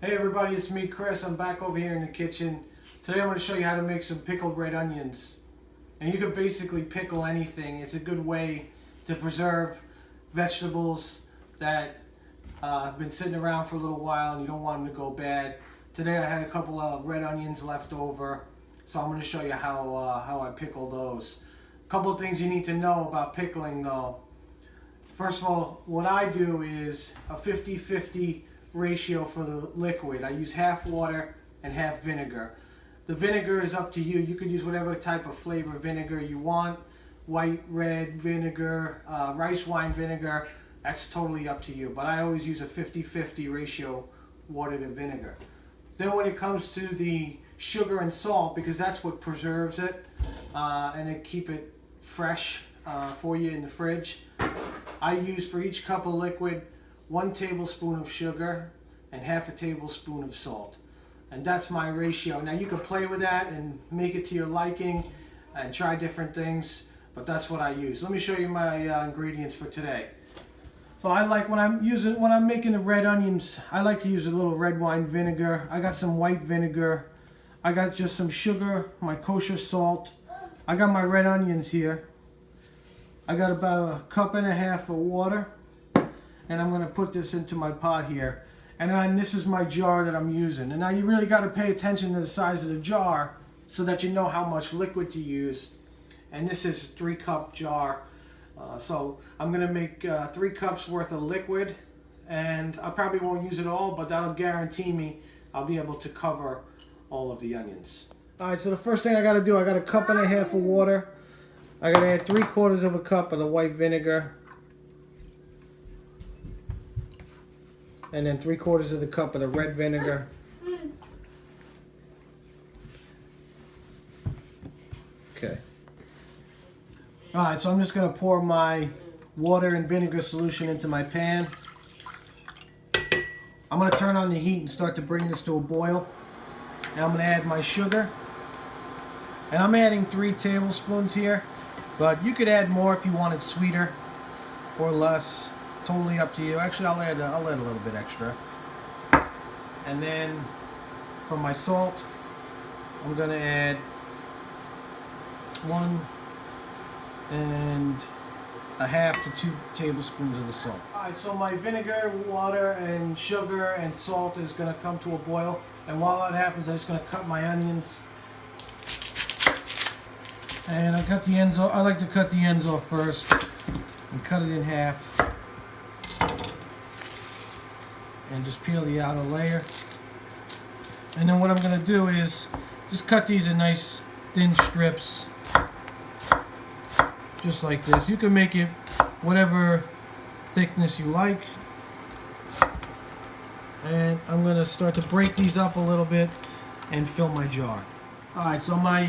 Hey everybody, it's me, Chris. I'm back over here in the kitchen. Today I'm going to show you how to make some pickled red onions. And you can basically pickle anything. It's a good way to preserve vegetables that have been sitting around for a little while and you don't want them to go bad. Today I had a couple of red onions left over, so I'm going to show you how I pickle those. A couple of things you need to know about pickling though. First of all, what I do is a 50-50 ratio for the liquid. I use half water and half vinegar. The vinegar is up to you. You could use whatever type of flavor vinegar you want. White, red vinegar, rice wine vinegar. That's totally up to you. But I always use a 50-50 ratio water to vinegar. Then when it comes to the sugar and salt, because that's what preserves it and it keep it fresh for you in the fridge, I use for each cup of liquid 1 tablespoon of sugar and half a tablespoon of salt. And that's my ratio. Now you can play with that and make it to your liking and try different things, but that's what I use. Let me show you my ingredients for today. So I like when I'm making the red onions, I like to use a little red wine vinegar. I got some white vinegar. I got just some sugar, my kosher salt. I got my red onions here. I got about 1.5 cups of water. And I'm going to put this into my pot here. And then this is my jar that I'm using. And now you really got to pay attention to the size of the jar so that you know how much liquid to use. And this is a 3-cup jar. So I'm going to make 3 cups worth of liquid. And I probably won't use it all, but that'll guarantee me I'll be able to cover all of the onions. Alright, so the first thing I got to do, I got 1.5 cups of water. I got to add 3/4 cup of the white vinegar. And then 3/4 cup of the red vinegar. Okay. Alright, so I'm just going to pour my water and vinegar solution into my pan. I'm going to turn on the heat and start to bring this to a boil. And I'm going to add my sugar. And I'm adding 3 tablespoons here. But you could add more if you want it sweeter or less. Totally up to you. Actually, I'll add a little bit extra. And then for my salt, I'm going to add 1.5 to 2 tablespoons of the salt. Alright, so my vinegar, water, and sugar and salt is going to come to a boil. And while that happens, I'm just going to cut my onions. And I cut the ends off. I like to cut the ends off first and cut it in half. And just peel the outer layer. And then what I'm going to do is just cut these in nice thin strips. Just like this. You can make it whatever thickness you like. And I'm going to start to break these up a little bit and fill my jar. Alright, so my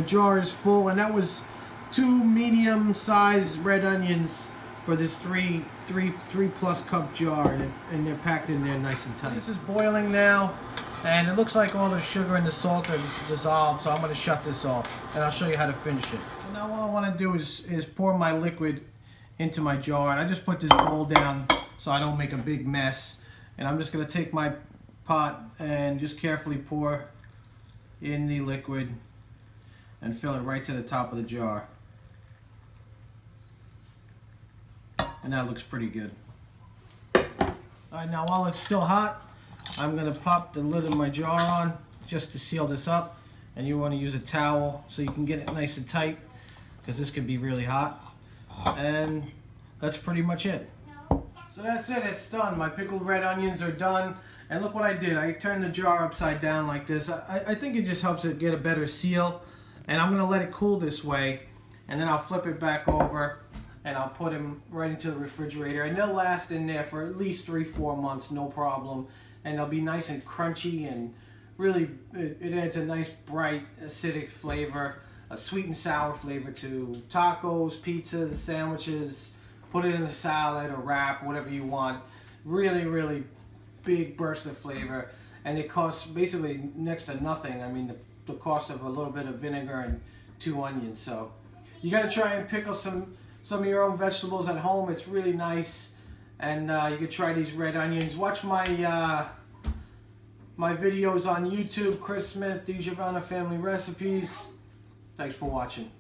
jar is full, and that was 2 medium-sized red onions for this 3+ cup jar, and they're packed in there nice and tight. This is boiling now, and it looks like all the sugar and the salt are dissolved, so I'm going to shut this off, and I'll show you how to finish it. So now what I want to do is pour my liquid into my jar, and I just put this bowl down so I don't make a big mess. And I'm just going to take my pot and just carefully pour in the liquid and fill it right to the top of the jar. And that looks pretty good. Alright, now while it's still hot, I'm going to pop the lid of my jar on just to seal this up. And you want to use a towel so you can get it nice and tight, because this could be really hot. And that's pretty much it. So that's it, it's done. My pickled red onions are done. And look what I did. I turned the jar upside down like this. I think it just helps it get a better seal. And I'm going to let it cool this way. And then I'll flip it back over and I'll put them right into the refrigerator. And they'll last in there for at least 3-4 months, no problem. And they'll be nice and crunchy, and really it adds a nice bright acidic flavor, a sweet and sour flavor to tacos, pizzas, sandwiches. Put it in a salad or wrap, whatever you want. Really, really big burst of flavor, and it costs basically next to nothing. I mean, the cost of a little bit of vinegar and 2 onions. So you got to try and pickle some of your own vegetables at home. It's really nice. And you could try these red onions. Watch my my videos on YouTube, Chris Smith, DiGiovanna Family Recipes. Thanks for watching.